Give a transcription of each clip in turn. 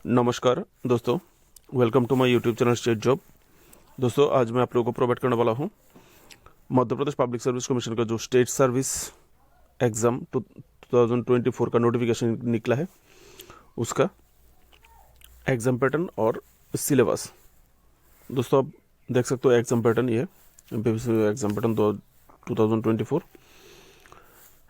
नमस्कार दोस्तों, welcome to my YouTube channel state job. दोस्तों, आज मैं आप लोगों को प्रोवाइड करने वाला हूं Madhya Pradesh public service commission का जो स्टेट सर्विस एग्ज़ाम 2024 का नोटिफिकेशन निकला है, उसका एग्ज़ाम पैटर्न और सिलेबस। दोस्तों, आप देख सकते हो एग्ज़ाम पैटर्न, ये एग्ज़ाम पैटर्न 2024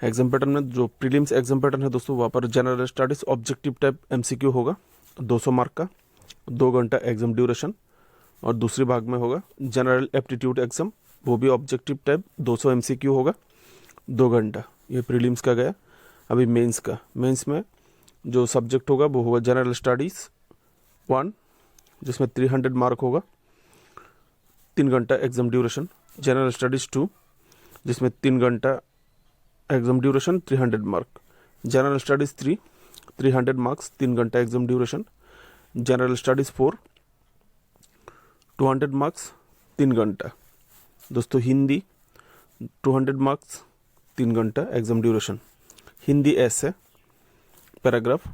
एग्ज़ाम पैटर्न में जो प्रीलिम्स एग्ज़ाम पैटर्न है दोस्तों, वहाँ पर general studies objective type MCQ होगा 200 मार्क का, 2 घंटा एग्ज़ाम ड्यूरेशन। और दूसरी भाग में होगा जनरल एप्टीट्यूड एग्ज़ाम, वो भी ऑब्जेक्टिव टाइप 200 MCQ होगा 2 घंटा। ये प्रीलिम्स का गया। अभी मेंस का, मेंस में जो सब्जेक्ट होगा वो होगा जनरल स्टडीज़ 1, जिसमें 300 मार्क होगा, 3 घंटा एग्ज़ाम ड्यूरेशन। जनरल स्टडीज़ 2, जिसमें 3 घंटा exam duration, 300 mark. General studies 3, 300 marks, 3 घंटा exam duration. General studies 4, 200 marks, 3 घंटा। दोस्तों, हिंदी 200 मार्क्स, 3 घंटा एग्ज़ाम ड्यूरेशन। हिंदी ऐसे paragraph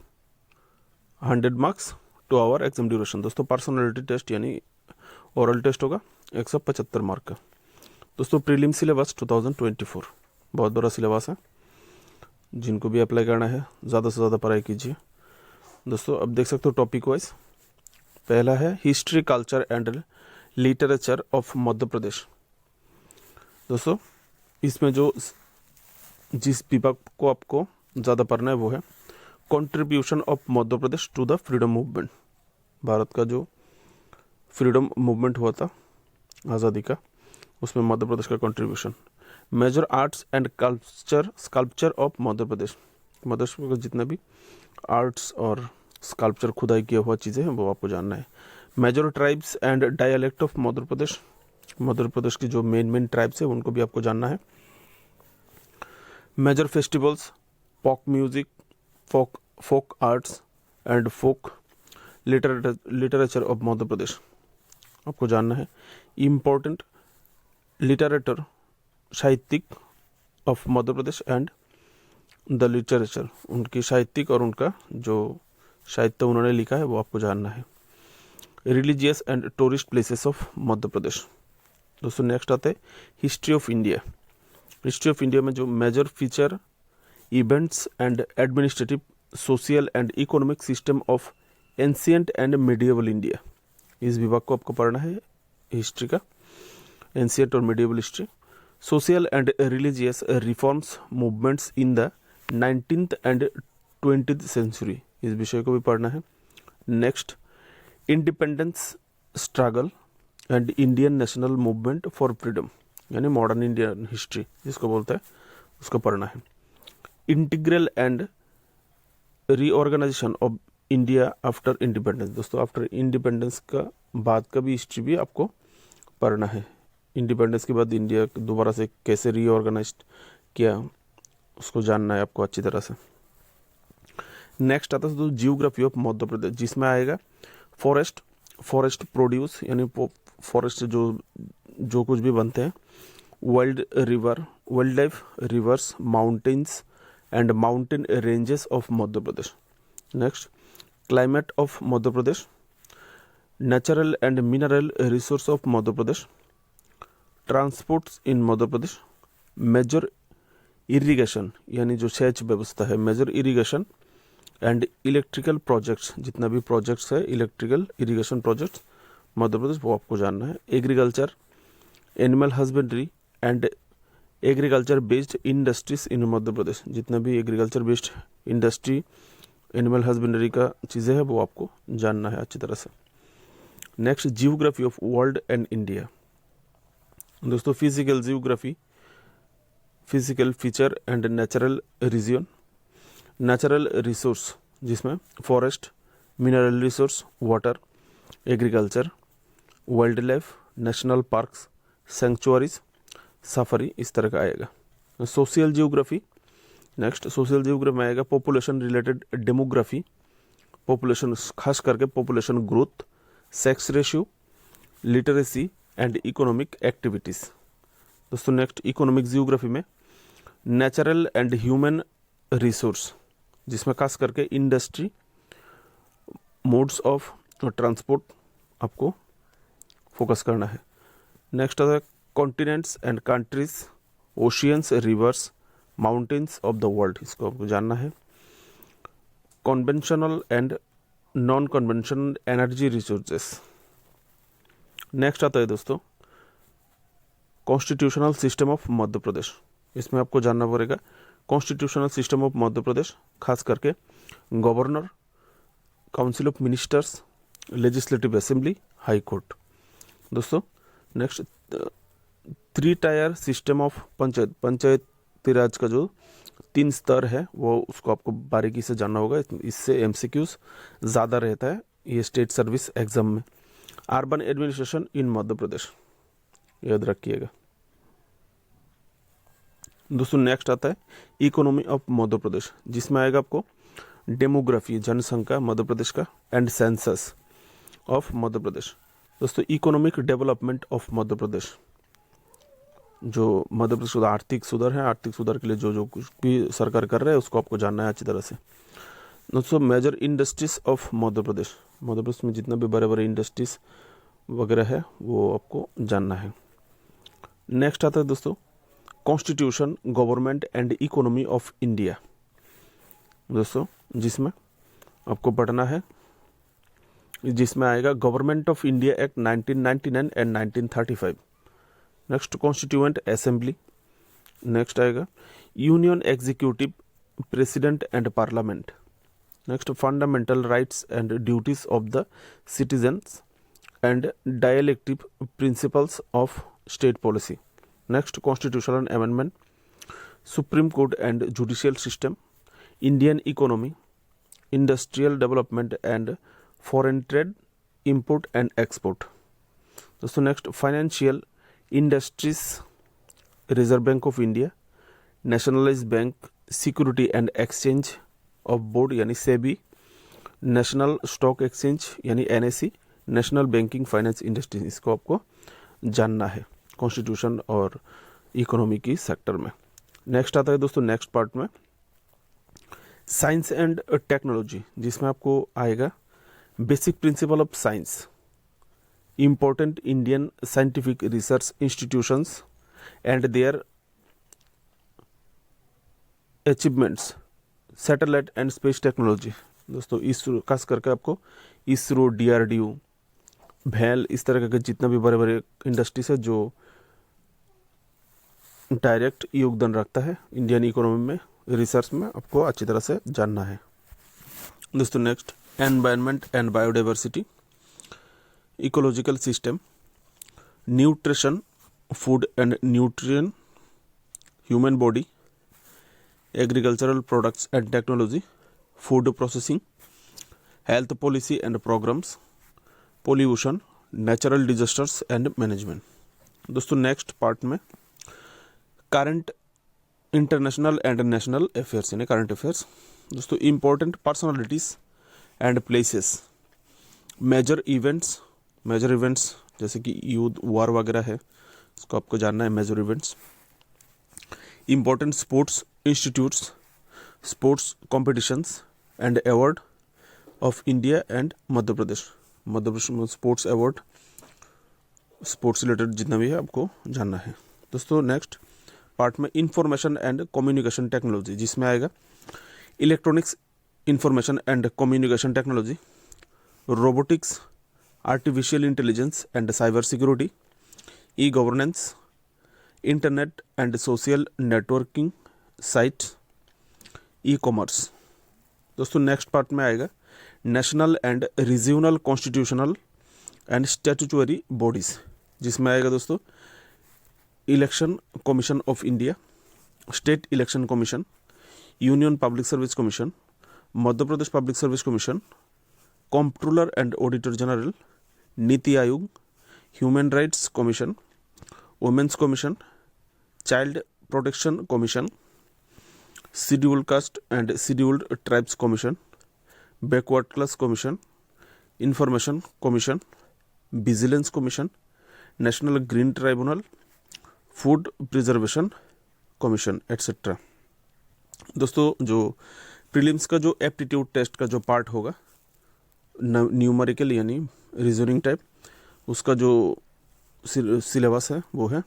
100 marks, 2 hour exam duration. दोस्तों, पर्सनालिटी टेस्ट यानी ओरल टेस्ट होगा 175 मार्क का। दोस्तों, प्रीलिम सिलेबस 2024 बहुत बड़ा सिलेबस है, जिनको भी अप्लाई करना है ज़्यादा से ज़्यादा पढ़ाई कीजिए। दोस्तों, अब देख सकते हो टॉपिक वाइज। पहला है history, culture and literature of Madhya Pradesh. दोस्तों, इसमें जो जिस विभाग को आपको ज़्यादा पढ़ना है वो है contribution of Madhya Pradesh to the freedom movement. Bharat का जो फ्रीडम मूवमेंट हुआ था आज़ादी का, उसमें मध्य प्रदेश का contribution. Major arts and sculpture of Madhya Pradesh. Madhya Pradesh का जितना भी आर्ट्स और स्कल्पचर, खुदाई किया हुआ चीज़ें हैं, वो आपको जानना है। Major tribes and dialect of Madhya Pradesh. Madhya Pradesh की जो मेन ट्राइब्स है उनको भी आपको जानना है। Major festivals, folk music, folk arts and folk literature of Madhya Pradesh आपको जानना है। इम्पोर्टेंट लिटरेटर, साहित्यिक of Madhya Pradesh and the literature, उनकी साहित्यिक और उनका जो साहित्य उन्होंने लिखा है वो आपको जानना है। Religious and tourist places of Madhya Pradesh. दोस्तों, नेक्स्ट आता है history of India. History of India में जो major feature, events and administrative, social and economic system of ancient and medieval India, इस विभाग को आपको पढ़ना है हिस्ट्री का, एंशियंट और medieval history. Social and religious reforms movements in the 19th and 20th century, इस विषय को भी पढ़ना है। Next, independence struggle and Indian national movement for freedom, यानी मॉडर्न इंडियन हिस्ट्री जिसको बोलते हैं, उसको पढ़ना है। Integral and reorganisation of India after independence. दोस्तों, आफ्टर इंडिपेंडेंस का बाद का भी हिस्ट्री भी आपको पढ़ना है। इंडिपेंडेंस के बाद इंडिया दोबारा से कैसे रीऑर्गेनाइज किया, उसको जानना है आपको अच्छी तरह से। नेक्स्ट आता है तो जियोग्राफी ऑफ मध्य प्रदेश, जिसमें आएगा फॉरेस्ट प्रोड्यूस, यानी फॉरेस्ट जो कुछ भी बनते हैं, wild life, rivers, mountains and mountain ranges of Madhya Pradesh. Next, climate of Madhya Pradesh, natural and mineral resource of Madhya Pradesh, transports in Madhya Pradesh, major irrigation, यानी जो सेच व्यवस्था है, major irrigation and electrical projects, जितना भी प्रोजेक्ट्स है electrical irrigation projects Madhya Pradesh, वो आपको जानना है। Agriculture, animal husbandry and agriculture based industries in Madhya Pradesh, जितना भी agriculture based industry, animal husbandry का चीज़ें हैं, वो आपको जानना है अच्छी तरह से। Next, geography of world and India. दोस्तों, physical geography, physical feature and natural region, natural resource, जिसमें forest, mineral resource, water, agriculture, wild life, national parks, sanctuaries, safari, इस तरह का आएगा। Social geography, next social geography में आएगा population related demography, population खास करके population growth, sex ratio, literacy and economic activities. दोस्तों, नेक्स्ट इकोनॉमिक जियोग्राफी में नेचुरल एंड ह्यूमन रिसोर्स, जिसमें खास करके इंडस्ट्री, मोड्स ऑफ ट्रांसपोर्ट आपको फोकस करना है। नेक्स्ट आता है continents and countries, oceans, reverse, mountains of the world, इसको आपको जानना है। Conventional and non conventional energy resources. Next आता है दोस्तों कॉन्स्टिट्यूशनल सिस्टम ऑफ मध्य प्रदेश। इसमें आपको जानना पड़ेगा कॉन्स्टिट्यूशनल सिस्टम ऑफ मध्य प्रदेश, खास करके governor, council of ministers, legislative assembly, high court. दोस्तों नेक्स्ट 3 टायर सिस्टम ऑफ पंचायती राज का जो 3 स्तर है वो उसको आपको बारीकी से जानना होगा, इससे एमसीक्यूज ज़्यादा रहता है ये स्टेट सर्विस एग्जाम में। अर्बन एडमिनिस्ट्रेशन इन मध्य प्रदेश, याद रखिएगा दोस्तों। नेक्स्ट आता है इकोनॉमी ऑफ मध्य प्रदेश, जिसमें आएगा आपको डेमोग्राफी, जनसंख्या मध्य प्रदेश का, and census of Madhya Pradesh. दोस्तों इकोनॉमिक डेवलपमेंट ऑफ मध्य प्रदेश, जो मध्य प्रदेश का आर्थिक सुधार है, आर्थिक सुधार के लिए जो जो कुछ भी सरकार कर रहा है उसको आपको जानना है अच्छी तरह से। दोस्तों major industries of Madhya Pradesh, Madhya Pradesh में जितना भी बड़े बड़े इंडस्ट्रीज वगैरह है वो आपको जानना है। नेक्स्ट आता है दोस्तों constitution, government and economy of India, दोस्तों जिसमें आपको पढ़ना है, जिसमें आएगा government of India act 1999 and 1935। Next constituent assembly. Next आएगा union executive, president and parliament. Next fundamental rights and duties of the citizens and directive principles of state policy. Next constitutional amendment, supreme court and judicial system, Indian economy, industrial development and foreign trade, import and export. दोस्तों next financial industries, reserve bank of India, nationalise bank, security and exchange of board यानी SEBI, national stock exchange यानी NSE, national banking finance industries, इसको आपको जानना है constitution और economy की sector में। नेक्स्ट आता है दोस्तों नेक्स्ट पार्ट में साइंस एंड टेक्नोलॉजी, जिसमें आपको आएगा basic principle of science, important Indian scientific research institutions and their achievements, satellite and space technology. दोस्तों इसरो, खास करके आपको इसरो, डीआरडीओ, भेल, इस तरह के जितना भी बड़े बड़े इंडस्ट्रीज है जो डायरेक्ट योगदान रखता है इंडियन इकोनॉमी में, रिसर्च में, आपको अच्छी तरह से जानना है। दोस्तों next environment and biodiversity, ecological system, nutrition, food and nutrition, human body, agricultural products and technology, food processing, health policy and programmes, pollution, natural disasters and management. दोस्तों नेक्स्ट पार्ट में current international and national affairs यानी current affairs. दोस्तों important personalities and places, major events, major events जैसे कि युद्ध, वार वगैरह है, इसको आपको जानना है major events. Important sports institutes, sports competitions and award of India and Madhya Pradesh. Madhya Pradesh में स्पोर्ट्स अवार्ड, स्पोर्ट्स रिलेटेड जितना भी है आपको जानना है। दोस्तों नेक्स्ट पार्ट में इंफॉर्मेशन एंड कम्युनिकेशन टेक्नोलॉजी, जिसमें आएगा electronics information and communication technology, robotics, artificial intelligence and cyber security, e governance, internet and social networking sites, e commerce. दोस्तों नेक्स्ट पार्ट में आएगा national and regional constitutional and statutory bodies, जिसमें आएगा दोस्तों election commission of India, state election commission, union public service commission, Madhya Pradesh public service commission, controller and auditor general, NITI Aayog, human rights commission, women's commission, child protection commission, scheduled caste and scheduled tribes commission, backward class commission, information commission, vigilance commission, national green tribunal, food preservation commission etcetera. दोस्तों जो prelims का जो aptitude test का जो part होगा numerical यानी reasoning type, उसका जो सिलेबस है वो है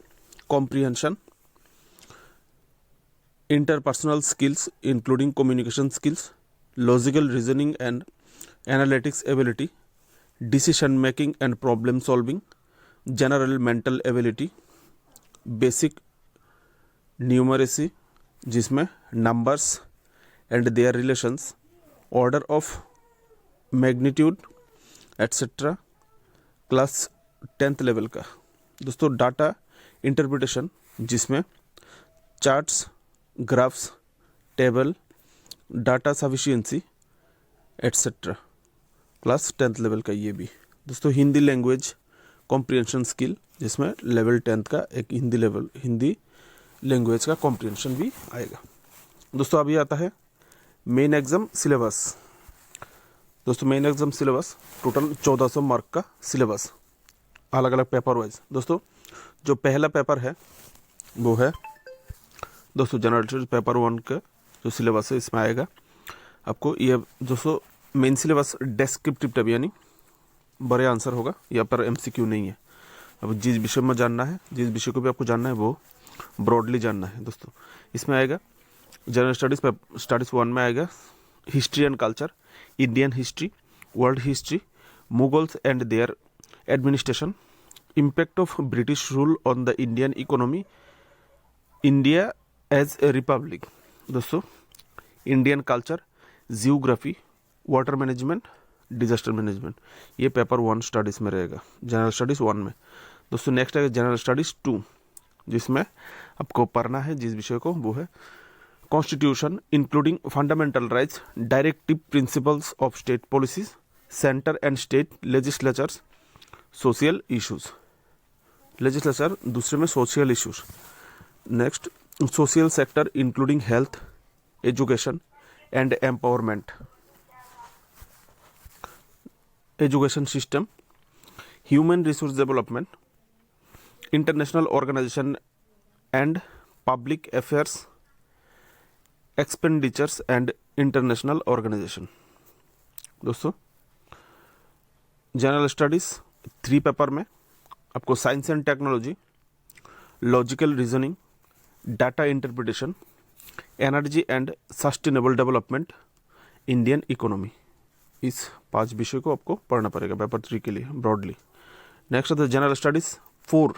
comprehension, interpersonal skills including communication skills, logical reasoning and analytics ability, decision making and problem solving, general mental ability, basic numeracy जिसमें numbers and their relations, order of magnitude etc. Class 10th level का दोस्तों data interpretation जिसमें charts, graphs, table, data sufficiency etcetera, class 10th level का ये भी दोस्तों। Hindi language comprehension skill जिसमें level 10th का एक हिंदी लैंग्वेज का कॉम्प्रिहेंशन भी आएगा दोस्तों। अभी आता है मेन एग्जाम सिलेबस दोस्तों। Main exam syllabus total 1400 mark का सिलेबस, अलग अलग पेपर वाइज दोस्तों। जो पहला पेपर है वो है दोस्तों जनरल स्टडीज पेपर 1 का जो सिलेबस है इसमें आएगा आपको ये दोस्तों। मेन सिलेबस डेस्क्रिप्टिव टाइप यानी बड़े आंसर होगा, यहाँ पर एमसीक्यू नहीं है। अब जिस विषय में जानना है, जिस विषय को भी आपको जानना है वो ब्रॉडली जानना है दोस्तों। इसमें आएगा जनरल स्टडीज 1 में आएगा history and culture, Indian history, world history, Mughals and their administration, impact of British rule on the Indian economy, India as a republic दोस्तों, Indian culture, geography, water management, disaster management, ये paper 1 studies में रहेगा general studies 1 में दोस्तों। Next है general studies 2 जिसमें आपको पढ़ना है जिस विषय को वो है constitution including fundamental rights, directive principles of state policies, centre and state legislatures, social issues, legislature दूसरे में social issues. Next social sector including health, education and empowerment, education system, human resource development, international organisation and public affairs, expenditures and international organisation दोस्तों। General studies 3 paper में आपको science and technology, logical reasoning, data interpretation, energy and sustainable development, Indian economy, इस 5 विषय को आपको पढ़ना पड़ेगा paper 3 के लिए ब्रॉडली। नेक्स्ट आता है जनरल स्टडीज 4,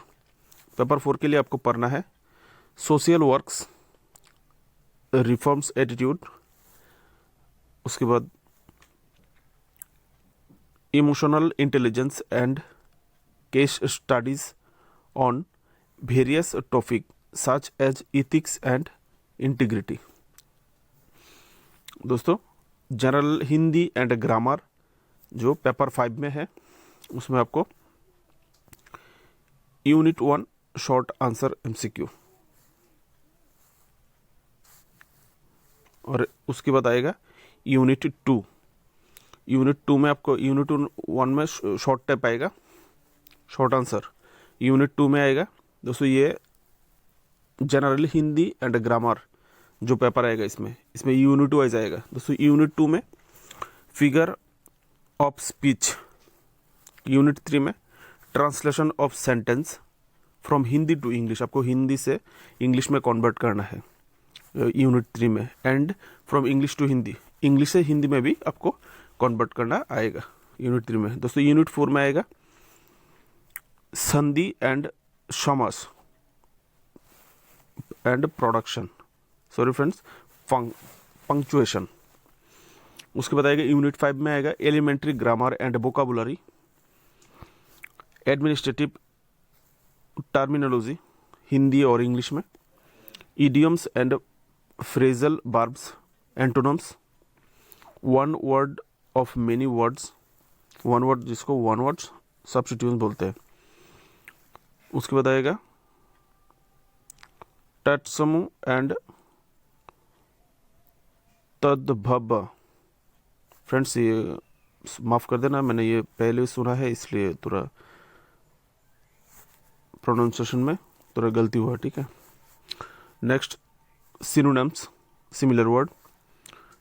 पेपर 4 के लिए आपको पढ़ना है सोशल वर्क्स, रिफॉर्म्स एटीट्यूड, उसके बाद emotional intelligence and case studies on various topic such as ethics and integrity दोस्तों। जनरल हिंदी एंड ग्रामर जो पेपर 5 में है उसमें आपको यूनिट 1 शॉर्ट आंसर एमसीक्यू, और उसके बाद आएगा यूनिट 2। यूनिट 2 में आपको यूनिट 1 में शॉर्ट टाइप आएगा शॉर्ट आंसर, यूनिट 2 में आएगा दोस्तों ये जनरल हिंदी एंड ग्रामर जो पेपर आएगा इसमें यूनिट वाइज आएगा दोस्तों। यूनिट 2 में फिगर ऑफ स्पीच, यूनिट 3 में translation of sentence from Hindi to English, आपको हिंदी से इंग्लिश में कन्वर्ट करना है यूनिट 3 में, and from English to Hindi, English से हिंदी में भी आपको कन्वर्ट करना आएगा यूनिट 3 में दोस्तों। यूनिट 4 में आएगा संधि एंड समास and production, sorry friends, punctuation. उसके बाद आएगा यूनिट 5 में आएगा elementary grammar and vocabulary, administrative terminology Hindi और इंग्लिश में, idioms and phrasal verbs, antonyms, one word of many words, one word जिसको वन वर्ड सब्स्टिट्यूशन बोलते हैं। उसके बाद आएगा तत्समु एंड तद्भव। फ्रेंड्स ये माफ़ कर देना, मैंने ये पहले सुना है इसलिए थोड़ा प्रोनाउंसिएशन में थोड़ा गलती हुआ, ठीक है। Next synonyms, similar word,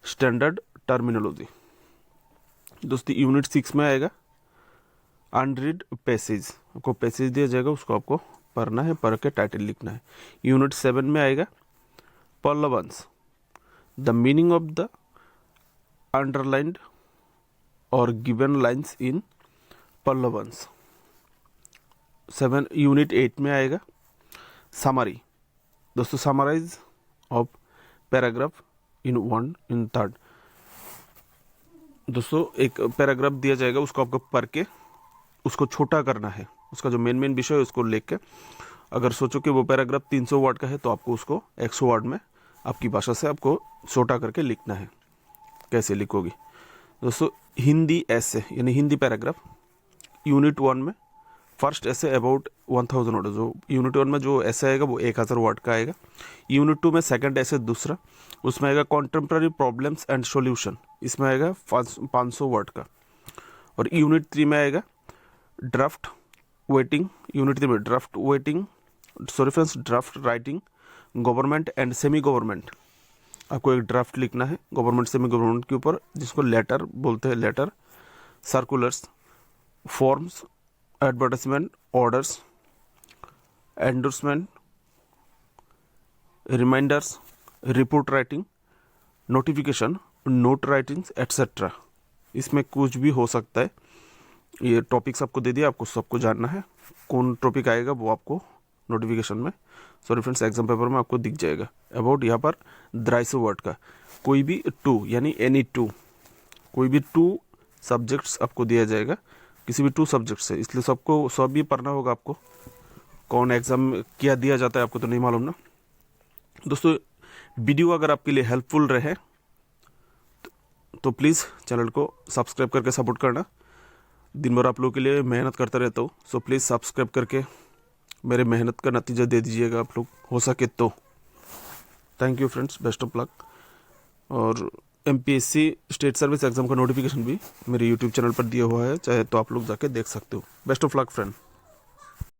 standard terminology. दोस्तों यूनिट 6 में आएगा अनरीड पैसेज, आपको पैसेज दिया जाएगा, उसको आपको पढ़ना है, पढ़ के टाइटल लिखना है। यूनिट 7 में आएगा पल्लवंस, the meaning of the underlined और गिवन लाइन्स इन पल्लवंस। 7 यूनिट 8 में आएगा समरी, दोस्तों summarise of paragraph in third. दोस्तों एक पैराग्राफ दिया जाएगा, उसको आपको पढ़ के उसको छोटा करना है, उसका जो मेन विषय है उसको लेख के, अगर सोचो कि वो पैराग्राफ 300 वर्ड का है तो आपको उसको 100 वर्ड में आपकी भाषा से आपको छोटा करके लिखना है। कैसे लिखोगी दोस्तों? हिंदी ऐसे यानी हिंदी पैराग्राफ यूनिट 1 में फर्स्ट ऐसे अबाउट 1000 वर्ड, जो यूनिट 1 में जो ऐसे आएगा वो 1000 वर्ड का आएगा। यूनिट 2 में सेकंड ऐसे दूसरा, उसमें आएगा कॉन्टेम्प्ररी प्रॉब्लम्स एंड सॉल्यूशन, इसमें आएगा 500 वर्ड का। और यूनिट 3 में आएगा ड्राफ्ट वेटिंग, यूनिट 3 में draft waiting, sorry friends, draft writing, government and semi government. आपको एक ड्राफ्ट लिखना है गवर्नमेंट सेमी गवर्नमेंट के ऊपर, जिसको लेटर बोलते हैं, letter, circulars, forms, advertisement, orders, endorsement, reminders, report writing, notification, note writings etcetera. इसमें कुछ भी हो सकता है। ये टॉपिक्स आपको दे दिया, आपको सबको जानना है, कौन टॉपिक आएगा वो आपको नोटिफिकेशन में, सॉरी फ्रेंड्स, एग्जाम पेपर में आपको दिख जाएगा। अबाउट यहाँ पर 250 वर्ड का, कोई भी 2 यानी एनी 2, कोई भी 2 सब्जेक्ट्स आपको दिया जाएगा, किसी भी 2 सब्जेक्ट से, इसलिए सबको सब भी पढ़ना होगा आपको। कौन एग्ज़ाम क्या दिया जाता है आपको तो नहीं मालूम ना। दोस्तों वीडियो अगर आपके लिए हेल्पफुल रहे तो प्लीज़ चैनल को सब्सक्राइब करके सपोर्ट करना। दिन भर आप लोगों के लिए मेहनत करता रहता हूँ, सो प्लीज़ सब्सक्राइब करके मेरे मेहनत का नतीजा दे दीजिएगा आप लोग, हो सके तो। Thank you friends, best of luck. और MPSC स्टेट सर्विस एग्ज़ाम का नोटिफिकेशन भी मेरे यूट्यूब चैनल पर दिया हुआ है, चाहे तो आप लोग जाके देख सकते हो। Best of luck friend.